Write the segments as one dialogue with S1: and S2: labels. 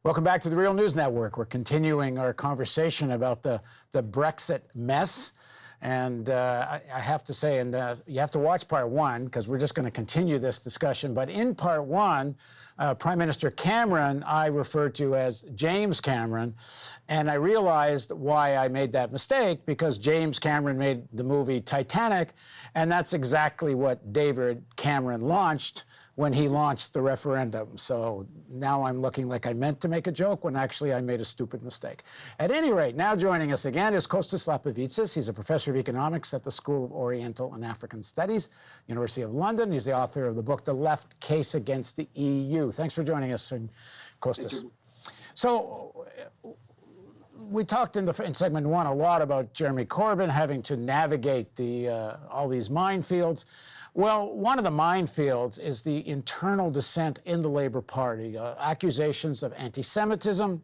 S1: Welcome back to the Real News Network. We're continuing our conversation about the Brexit mess. And I have to say, and you have to watch part one, because we're just going to continue this discussion. But in part one, Prime Minister Cameron, I refer to as James Cameron. And I realized why I made that mistake, because James Cameron made the movie Titanic. And that's exactly what David Cameron launched when he launched the referendum. So now I'm looking like I meant to make a joke when actually I made a stupid mistake. At any rate, now joining us again is Costas Lapavitsas. He's a professor of economics at the School of Oriental and African Studies, University of London. He's the author of the book, The Left Case Against the EU. Thanks for joining us, Costas. So we talked in segment one a lot about Jeremy Corbyn having to navigate all these minefields. Well, one of the minefields is the internal dissent in the Labour Party. Accusations of anti-Semitism,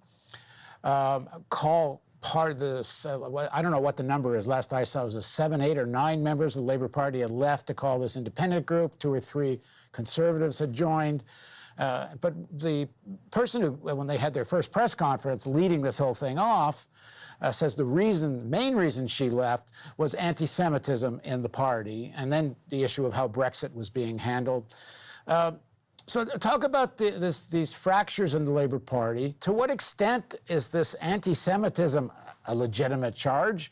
S1: call part of this, I don't know what the number is. Last I saw it was 7, 8, or 9 members of the Labour Party had left to call this independent group. 2 or 3 Conservatives had joined. But the person who, when they had their first press conference leading this whole thing off, says the main reason she left was anti-Semitism in the party, and then the issue of how Brexit was being handled. So talk about these fractures in the Labour Party. To what extent is this anti-Semitism a legitimate charge?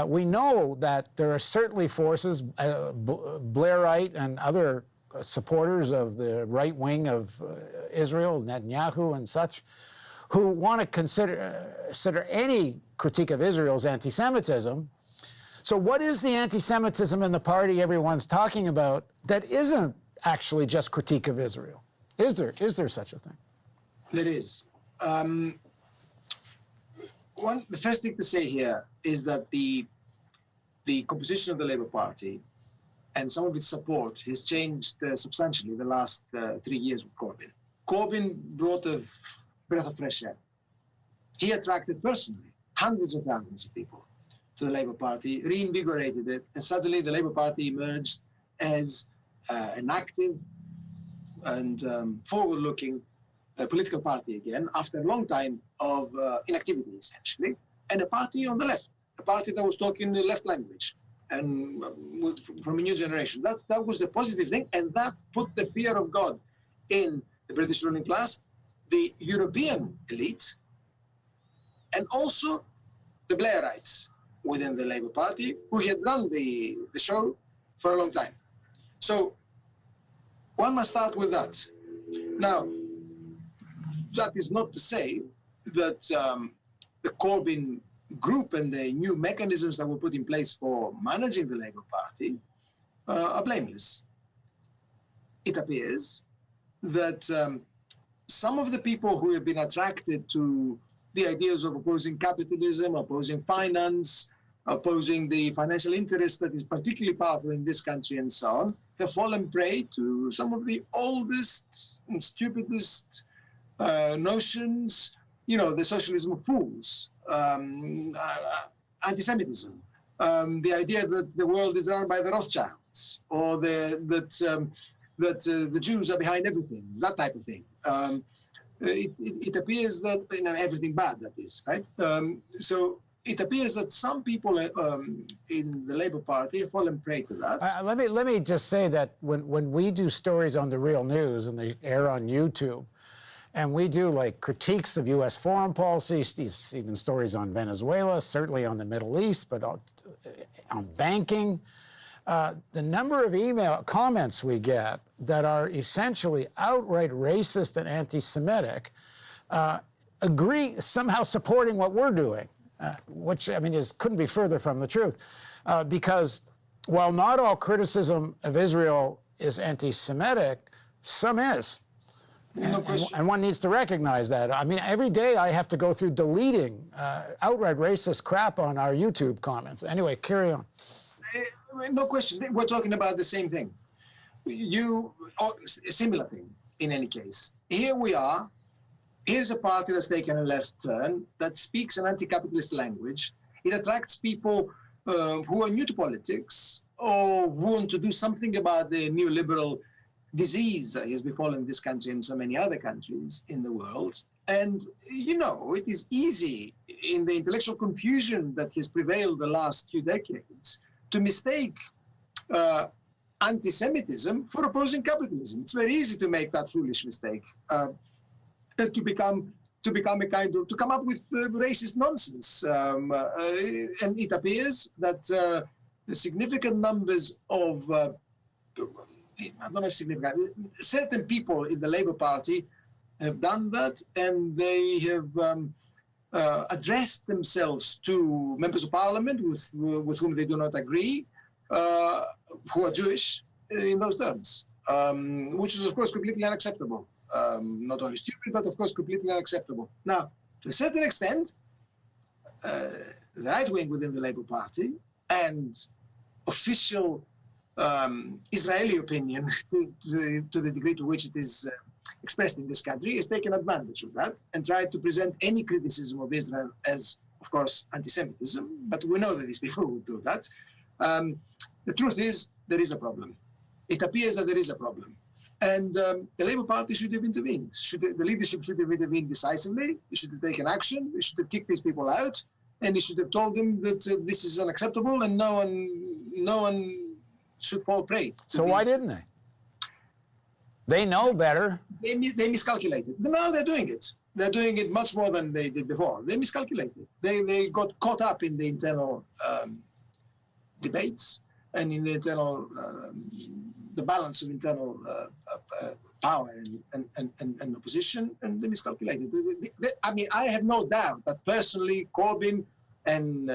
S1: We know that there are certainly forces, Blairite and other supporters of the right wing of Israel, Netanyahu and such, who want to consider any critique of Israel's anti-Semitism. So what is the anti-Semitism in the party everyone's talking about that isn't actually just critique of Israel? Is there such a thing?
S2: There is. The first thing to say here is that the composition of the Labour Party and some of its support has changed substantially the last 3 years with Corbyn. Corbyn brought a breath of fresh air. He attracted personally hundreds of thousands of people to the Labour Party, reinvigorated it, and suddenly the Labour Party emerged as an active and forward-looking political party again after a long time of inactivity, essentially, and a party on the left, a party that was talking the left language and from a new generation. That was the positive thing, and that put the fear of God in the British ruling class, the European elite, and also the Blairites within the Labour Party, who had run the show for a long time. So one must start with that. Now, that is not to say that the Corbyn group and the new mechanisms that were put in place for managing the Labour Party are blameless. It appears that some of the people who have been attracted to the ideas of opposing capitalism, opposing finance, opposing the financial interest that is particularly powerful in this country and so on, have fallen prey to some of the oldest and stupidest notions, the socialism of fools, anti-Semitism, the idea that the world is run by the Rothschilds, or that the Jews are behind everything, that type of thing. It appears that, everything bad, that is, right? So it appears that some people in the Labour Party have fallen prey to that.
S1: Let me just say that when we do stories on The Real News and they air on YouTube, and we do like critiques of U.S. foreign policy, even stories on Venezuela, certainly on the Middle East, but on banking, the number of email comments we get that are essentially outright racist and anti-Semitic agree, somehow supporting what we're doing, which, couldn't be further from the truth. Because while not all criticism of Israel is anti-Semitic, some is.
S2: No question.
S1: And one needs to recognize that. Every day I have to go through deleting outright racist crap on our YouTube comments. Anyway, carry on.
S2: No question. We're talking about the same thing. A similar thing, in any case. Here we are. Here's a party that's taken a left turn, that speaks an anti-capitalist language. It attracts people who are new to politics or who want to do something about the neoliberal disease that has befallen this country and so many other countries in the world. And, you know, it is easy in the intellectual confusion that has prevailed the last few decades to mistake anti-Semitism for opposing capitalism. It's very easy to make that foolish mistake, and to come up with racist nonsense. And it appears that significant numbers of I don't know if significant, certain people in the Labour Party have done that, and they have addressed themselves to members of parliament with whom they do not agree, who are Jewish, in those terms, which is, of course, completely unacceptable. Not only stupid, but, of course, completely unacceptable. Now, to a certain extent, the right wing within the Labour Party and official Israeli opinion, to the degree to which it is expressed in this country, has taken advantage of that and tried to present any criticism of Israel as, of course, anti-Semitism. But we know that these people will do that. The truth is, there is a problem. It appears that there is a problem. And the Labour Party should have intervened. The leadership should have intervened decisively. It should have taken action. It should have kicked these people out. And it should have told them that this is unacceptable and no one should fall prey.
S1: So why didn't they? They know better.
S2: They miscalculated. No, they're doing it. They're doing it much more than they did before. They miscalculated. They got caught up in the internal debates and in the internal the balance of internal power and opposition, and they miscalculated. I mean, I have no doubt that personally Corbyn and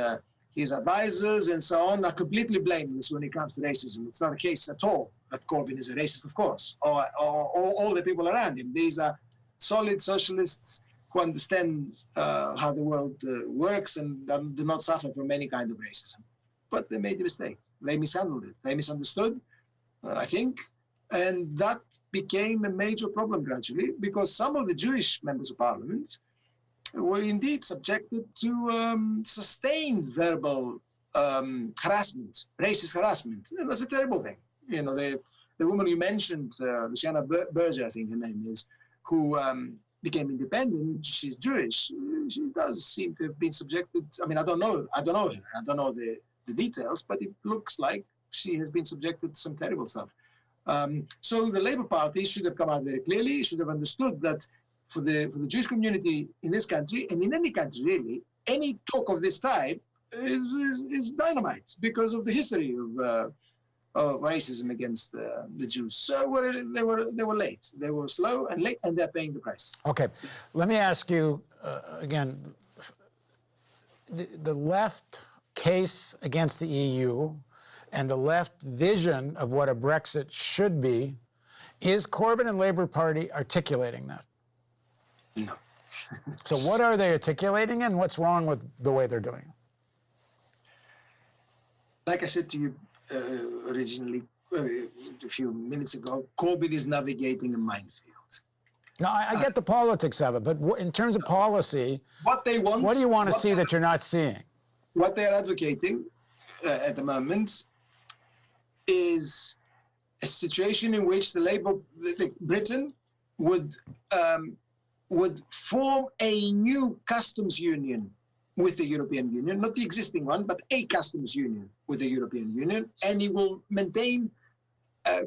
S2: his advisors and so on are completely blameless when it comes to racism. It's not a case at all that Corbyn is a racist, of course, or all the people around him. These are solid socialists who understand how the world works and do not suffer from any kind of racism. But they made a mistake. They mishandled it. They misunderstood, I think, and that became a major problem gradually because some of the Jewish members of parliament were indeed subjected to sustained verbal harassment, racist harassment. And that's a terrible thing. You know, the woman you mentioned, Luciana Berger, I think her name is, who became independent, she's Jewish. She does seem to have been subjected. I mean, I don't know her. I don't know the details, but it looks like she has been subjected to some terrible stuff. So the Labour Party should have come out very clearly, should have understood that for the Jewish community in this country, and in any country really, any talk of this type is dynamite because of the history of racism against the Jews. So they were late. They were slow and late, and they're paying the price.
S1: Okay, let me ask you again, the left case against the EU and the left vision of what a Brexit should be, is Corbyn and Labour Party articulating that?
S2: No.
S1: So what are they articulating and what's wrong with the way they're doing it?
S2: Like I said to you originally, a few minutes ago, Corbyn is navigating a minefield.
S1: No, I get the politics of it, but in terms of policy,
S2: what they want,
S1: what do you want to see that you're not seeing?
S2: What they're advocating at the moment is a situation in which Britain would form a new customs union with the European Union, not the existing one, but a customs union with the European Union, and it will maintain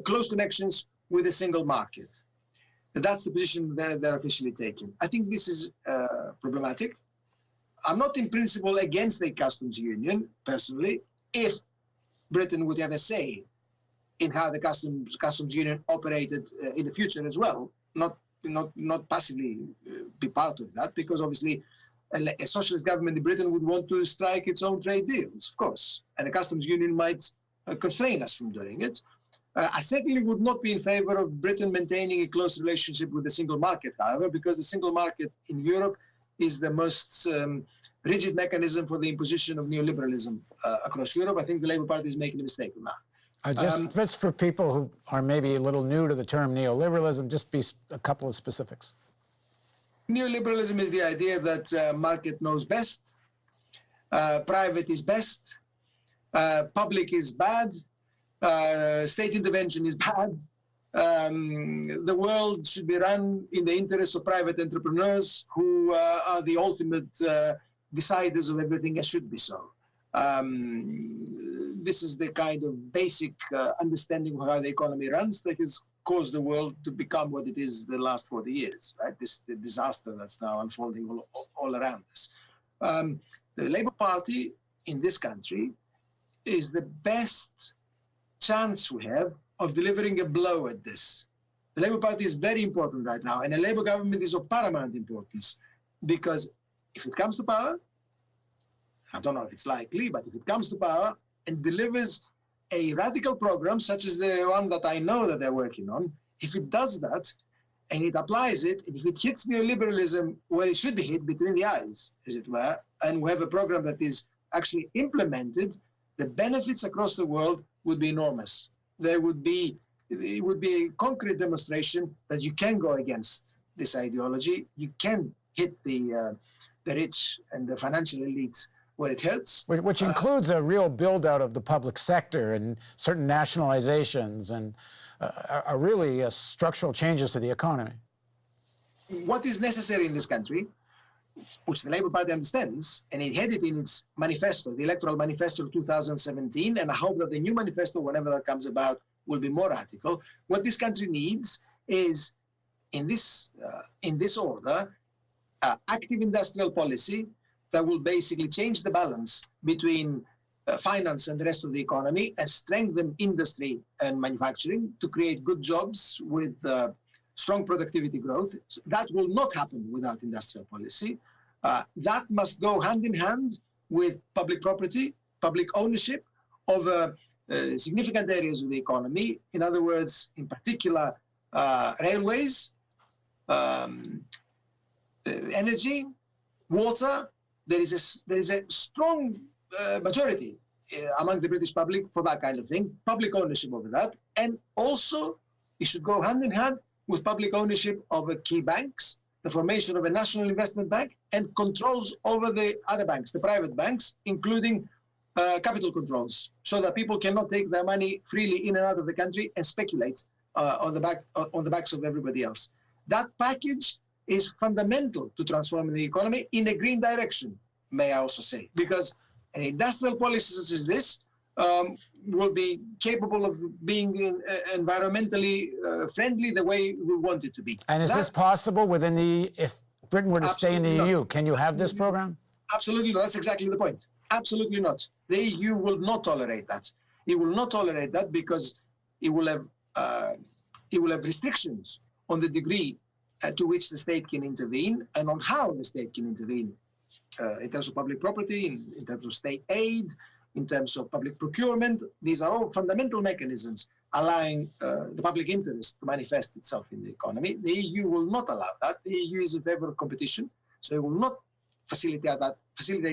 S2: close connections with a single market. That's the position they're officially taking. I think this is problematic. I'm not in principle against a customs union, personally, if Britain would have a say in how the customs union operated in the future as well, not passively be part of that, because obviously a socialist government in Britain would want to strike its own trade deals, of course, and a customs union might constrain us from doing it. I certainly would not be in favor of Britain maintaining a close relationship with the single market, however, because the single market in Europe is the most rigid mechanism for the imposition of neoliberalism across Europe. I think the Labour Party is making a mistake on that.
S1: Just for people who are maybe a little new to the term neoliberalism, just be a couple of specifics.
S2: Neoliberalism is the idea that market knows best, private is best, public is bad, state intervention is bad, The world should be run in the interest of private entrepreneurs who are the ultimate deciders of everything and should be so. This is the kind of basic understanding of how the economy runs that has caused the world to become what it is the last 40 years, right? The disaster that's now unfolding all around us. The Labour Party in this country is the best chance we have of delivering a blow at this. The Labour Party is very important right now, and a Labour government is of paramount importance, because if it comes to power, I don't know if it's likely, but if it comes to power and delivers a radical program such as the one that I know that they're working on, if it does that and it applies it, and if it hits neoliberalism where it should be hit, between the eyes, as it were, and we have a program that is actually implemented, the benefits across the world would be enormous. It would be a concrete demonstration that you can go against this ideology. You can hit the rich and the financial elites where it hurts.
S1: Which includes a real build-out of the public sector and certain nationalizations and really structural changes to the economy.
S2: What is necessary in this country, which the Labour Party understands, and it had it in its manifesto, the electoral manifesto of 2017, and I hope that the new manifesto, whenever that comes about, will be more radical. What this country needs is, in this order, active industrial policy that will basically change the balance between finance and the rest of the economy and strengthen industry and manufacturing to create good jobs with strong productivity growth. So that will not happen without industrial policy. That must go hand in hand with public property, public ownership of significant areas of the economy. In other words, in particular, railways, energy, water. There is a strong majority among the British public for that kind of thing, public ownership over that. And also, it should go hand in hand with public ownership of key banks, the formation of a national investment bank, and controls over the other banks, the private banks, including capital controls, so that people cannot take their money freely in and out of the country and speculate on the backs of everybody else. That package is fundamental to transforming the economy in a green direction, may I also say, because an industrial policy such as this will be capable of being environmentally friendly the way we want it to be.
S1: And is this possible within if Britain were to stay in the EU? Can you have this program?
S2: Absolutely not. That's exactly the point. Absolutely not. The EU will not tolerate that. It will not tolerate that because it will have restrictions on the degree to which the state can intervene and on how the state can intervene in terms of public property, in terms of state aid, in terms of public procurement. These are all fundamental mechanisms allowing the public interest to manifest itself in the economy. The EU will not allow that. The EU is in favor of competition, so it will not facilitate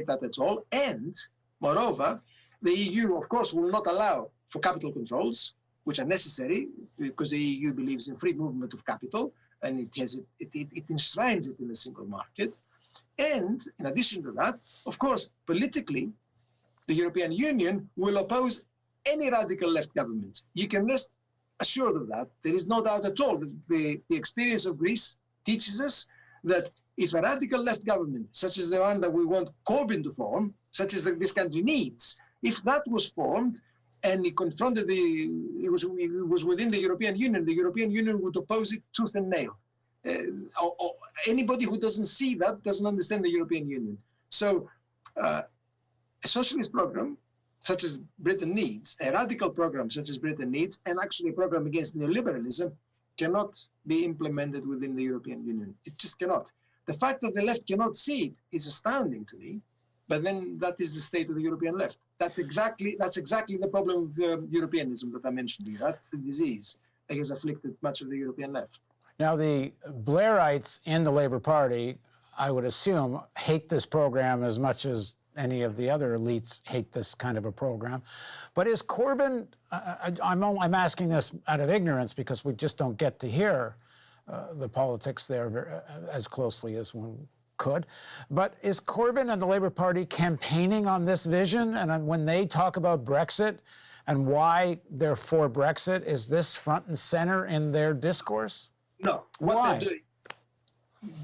S2: that at all. And moreover, the EU, of course, will not allow for capital controls, which are necessary because the EU believes in free movement of capital, and it enshrines it in the single market. And in addition to that, of course, politically, the European Union will oppose any radical left government. You can rest assured of that. There is no doubt at all. The experience of Greece teaches us that if a radical left government, such as the one that we want Corbyn to form, such as this country needs, if that was formed and it confronted it was within the European Union would oppose it tooth and nail. Anybody who doesn't see that doesn't understand the European Union. So a socialist program such as Britain needs, a radical program such as Britain needs, and actually a program against neoliberalism cannot be implemented within the European Union. It just cannot. The fact that the left cannot see it is astounding to me, but then that is the state of the European left. That's exactly the problem of Europeanism that I mentioned here. That's the disease that has afflicted much of the European left.
S1: Now, the Blairites in the Labour Party, I would assume, hate this program as much as any of the other elites hate this kind of a program. But is Corbyn, I'm asking this out of ignorance because we just don't get to hear the politics there as closely as one could. But is Corbyn and the Labour Party campaigning on this vision? And when they talk about Brexit and why they're for Brexit? Is this front and center in their discourse?
S2: No. What
S1: Why?
S2: they're doing,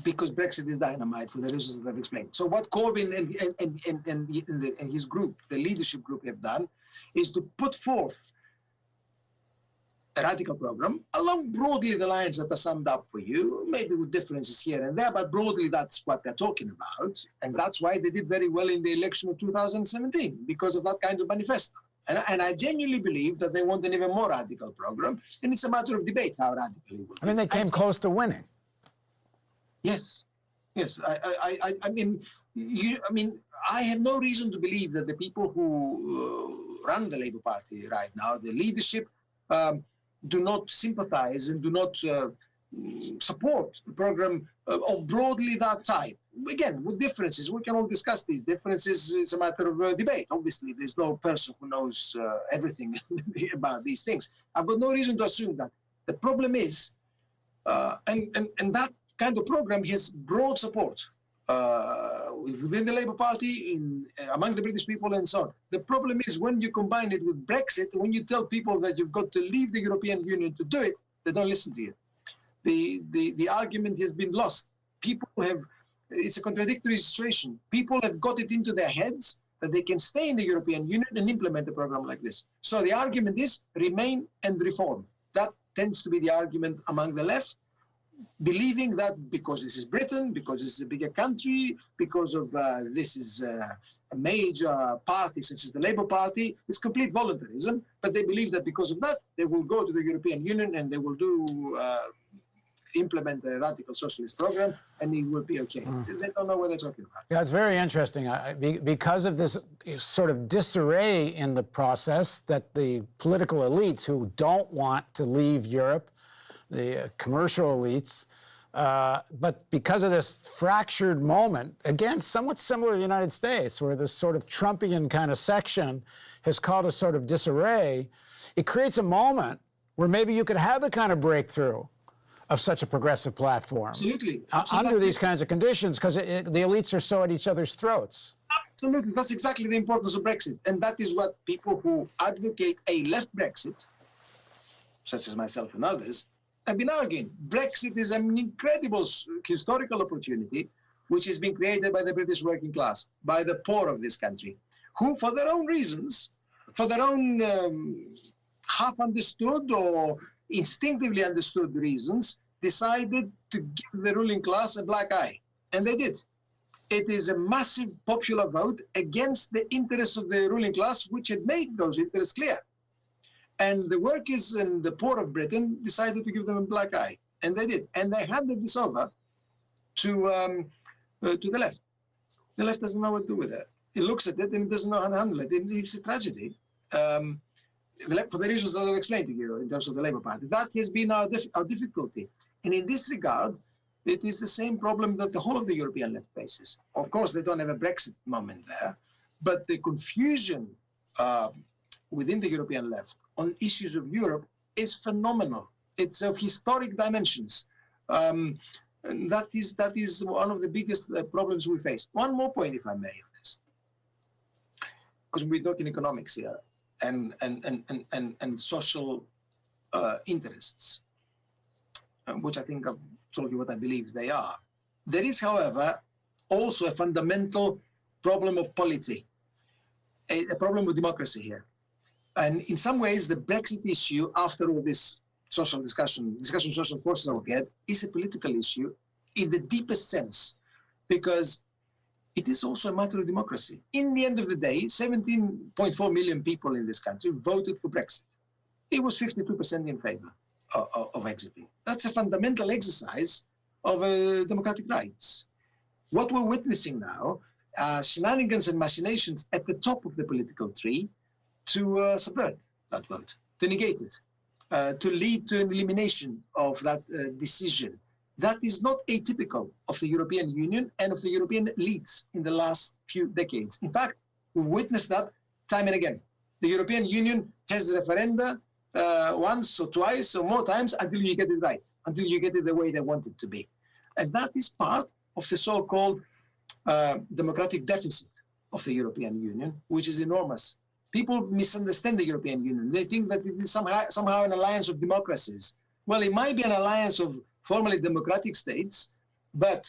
S2: because Brexit is dynamite for the reasons that I've explained. So what Corbyn and his group, the leadership group, have done is to put forth a radical program along broadly the lines that are summed up for you, maybe with differences here and there, but broadly that's what they're talking about. And that's why they did very well in the election of 2017, because of that kind of manifesto. And I genuinely believe that they want an even more radical program, and it's a matter of debate how radical it will be.
S1: I mean, they came close to winning.
S2: Yes, yes. I mean, I have no reason to believe that the people who run the Labour Party right now, the leadership, do not sympathize and do not support a program of broadly that type. Again, with differences, we can all discuss these differences. It's a matter of debate. Obviously, there's no person who knows everything about these things. I've got no reason to assume that. The problem is, and that kind of program has broad support within the Labour Party, among the British people and so on. The problem is when you combine it with Brexit, when you tell people that you've got to leave the European Union to do it, they don't listen to you. The argument has been lost. People have, it's a contradictory situation. People have got it into their heads that they can stay in the European Union and implement a program like this. So the argument is remain and reform. That tends to be the argument among the left, believing that because this is Britain, because this is a bigger country, because of this is a major party such as the Labour Party, it's complete voluntarism. But they believe that because of that, they will go to the European Union and they will implement a radical socialist program, and it will be okay. They don't know what they're talking about.
S1: Yeah, it's very interesting. Because of this sort of disarray in the process, that the political elites who don't want to leave Europe, the commercial elites, but because of this fractured moment, again, somewhat similar to the United States, where this sort of Trumpian kind of section has caused a sort of disarray, it creates a moment where maybe you could have the kind of breakthrough of such a progressive platform.
S2: Absolutely.
S1: Under these kinds of conditions, because the elites are so at each other's throats.
S2: Absolutely. That's exactly the importance of Brexit. And that is what people who advocate a left Brexit, such as myself and others, have been arguing. Brexit is an incredible historical opportunity which has been created by the British working class, by the poor of this country, who for their own reasons, for their own half-understood or instinctively understood reasons, decided to give the ruling class a black eye. And they did. It is a massive popular vote against the interests of the ruling class, which had made those interests clear. And the workers and the poor of Britain decided to give them a black eye. And they did. And they handed this over to the left. The left doesn't know what to do with it. It looks at it and it doesn't know how to handle it. It's a tragedy. For the reasons that I've explained to you in terms of the Labour Party. That has been our difficulty. And in this regard, it is the same problem that the whole of the European left faces. Of course, they don't have a Brexit moment there, but the confusion within the European left on issues of Europe is phenomenal. It's of historic dimensions. And that is one of the biggest problems we face. One more point, if I may, on this, because we're talking economics here and social interests, which I think I've told you what I believe they are. There is, however, also a fundamental problem of polity, a problem with democracy here. And in some ways, the Brexit issue, after all this social discussion social forces that we had, is a political issue in the deepest sense, because it is also a matter of democracy. In the end of the day, 17.4 million people in this country voted for Brexit. It was 52% in favor of exiting. That's a fundamental exercise of democratic rights. What we're witnessing now are shenanigans and machinations at the top of the political tree to subvert that vote, to negate it, to lead to an elimination of that decision. That is not atypical of the European Union and of the European elites in the last few decades. In fact, we've witnessed that time and again. The European Union has referenda once or twice or more times until you get it right, until you get it the way they want it to be. And that is part of the so-called democratic deficit of the European Union, which is enormous. people misunderstand the European Union. They think that it is somehow an alliance of democracies. Well, it might be an alliance of formally democratic states, but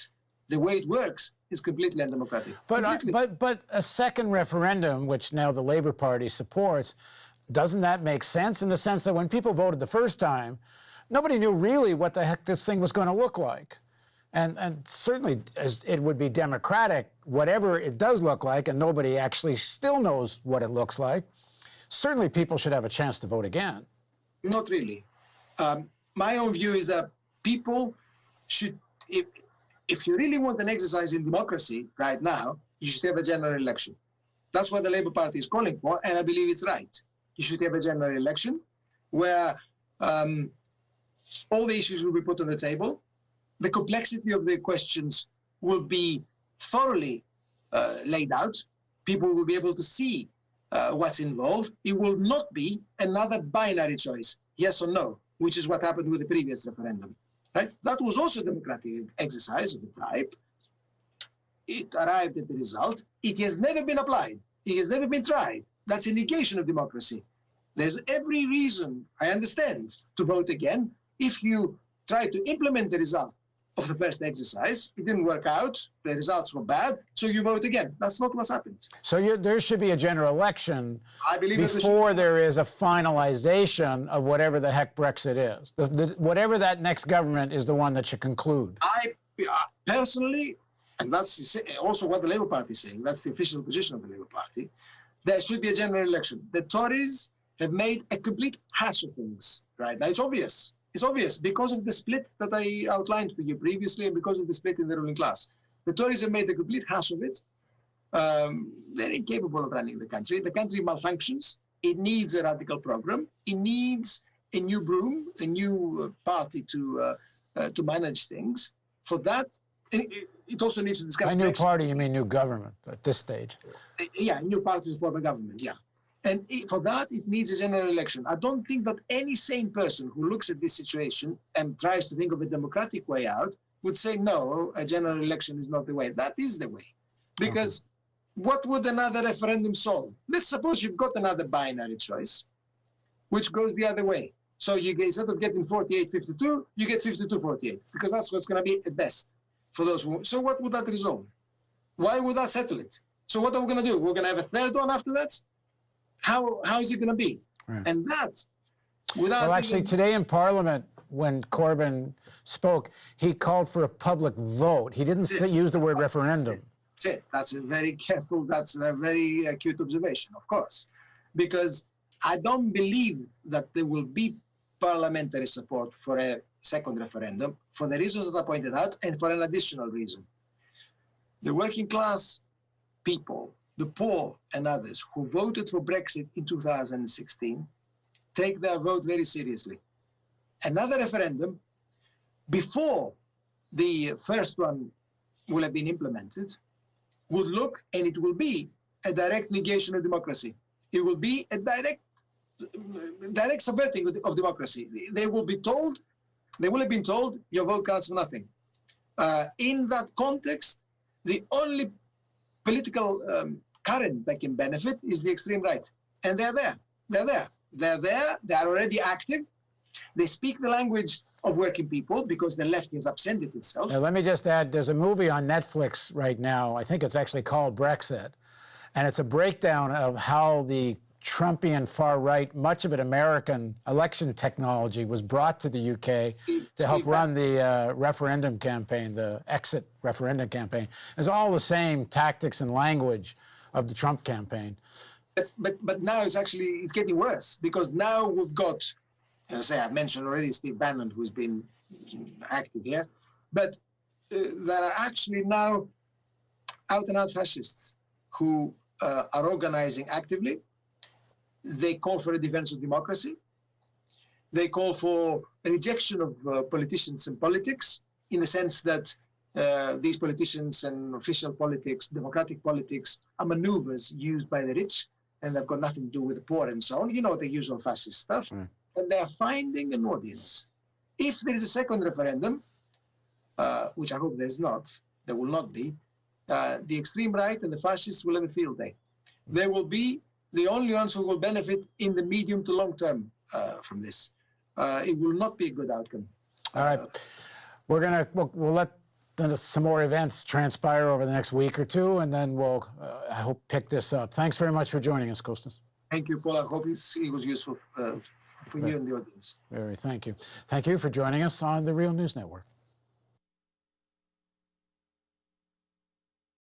S2: the way it works is completely undemocratic.
S1: But a second referendum, which now the Labour Party supports, doesn't that make sense in the sense that when people voted the first time, nobody knew really what the heck this thing was going to look like? And certainly as it would be democratic, whatever it does look like, and nobody actually still knows what it looks like, certainly people should have a chance to vote again.
S2: Not really. My own view is that people should, if you really want an exercise in democracy right now, you should have a general election. That's what the Labour Party is calling for, and I believe it's right. You should have a general election where all the issues will be put on the table. The complexity of the questions will be thoroughly laid out. People will be able to see what's involved. It will not be another binary choice, yes or no, which is what happened with the previous referendum. Right? That was also a democratic exercise of the type. It arrived at the result. It has never been applied. It has never been tried. That's an indication of democracy. There's every reason, I understand, to vote again. If you try to implement the result of the first exercise, it didn't work out, the results were bad, so you vote again. That's not what's happened.
S1: So there should be a general election
S2: I believe
S1: before there is a finalization of whatever the heck Brexit is. Whatever that next government is the one that should conclude.
S2: I personally, and that's also what the Labour Party is saying, that's the official position of the Labour Party, there should be a general election. The Tories have made a complete hash of things right now. It's obvious. It's obvious because of the split that I outlined to you previously and because of the split in the ruling class. The Tories have made a complete hash of it. They're incapable of running the country. The country malfunctions. It needs a radical program. It needs a new broom, a new party to manage things. For that, it also needs to discuss.
S1: By new party, you mean new government at this stage?
S2: Yeah, a new party to form a government, yeah. And for that, it needs a general election. I don't think that any sane person who looks at this situation and tries to think of a democratic way out would say, no, a general election is not the way. That is the way. Because what would another referendum solve? Let's suppose you've got another binary choice, which goes the other way. So you get, instead of getting 48-52, you get 52-48, because that's what's going to be at best for those who... So what would that resolve? Why would that settle it? So what are we going to do? We're going to have a third one after that? How is it going to be? Right. And that, without...
S1: Well, actually, today in Parliament, when Corbyn spoke, he called for a public vote. He didn't use the word referendum.
S2: That's it. That's a very careful, that's a very acute observation, of course. Because I don't believe that there will be parliamentary support for a second referendum for the reasons that I pointed out and for an additional reason. The working class people, the poor and others who voted for Brexit in 2016 take their vote very seriously. Another referendum, before the first one will have been implemented, would look, and it will be, a direct negation of democracy. It will be a direct subverting of democracy. They will be told, they will have been told, your vote counts for nothing. In that context, the only political current that can benefit is the extreme right. And they're there. They're there. They're there. They are already active. They speak the language of working people because the left has absented itself.
S1: Now, let me just add, there's a movie on Netflix right now. I think it's actually called Brexit. And it's a breakdown of how the Trumpian far right, much of it American election technology, was brought to the UK to help run the referendum campaign, the exit referendum campaign. It's all the same tactics and language of the Trump campaign.
S2: But now it's getting worse, because now we've got, as I say, I've mentioned already Steve Bannon, who's been active here, but there are actually now out-and-out fascists who are organizing actively. They call for a defense of democracy. They call for a rejection of politicians and politics, in the sense that these politicians and official politics, democratic politics, are maneuvers used by the rich, and they've got nothing to do with the poor and so on. You know, the usual fascist stuff. Mm. And they're finding an audience. If there is a second referendum, which I hope there's not, there will not be, the extreme right and the fascists will have a field day. There will be the only ones who will benefit in the medium to long term from this. It will not be a good outcome.
S1: All right. We'll let some more events transpire over the next week or two, and then we'll, I hope, pick this up. Thanks very much for joining us, Costas.
S2: Thank you, Paul. I hope it was useful for you and the audience.
S1: Thank you. Thank you for joining us on the Real News Network.